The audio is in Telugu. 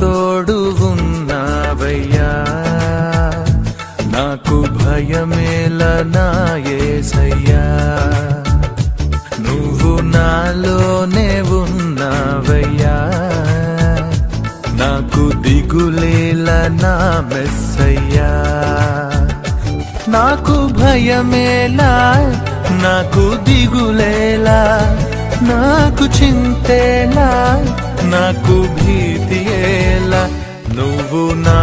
తోడు ఉన్నావయ్యా, నాకు భయమేలా నా యేసయ్యా. నువ్వు నాలోనే ఉన్నావయ్యా, నాకు దిగులేలా నా మెస్సయ్యా. నాకు భయమేలా, నాకు దిగులేలా, నాకు చింతేలా, నాకు భీతియేలా, నువ్వు నా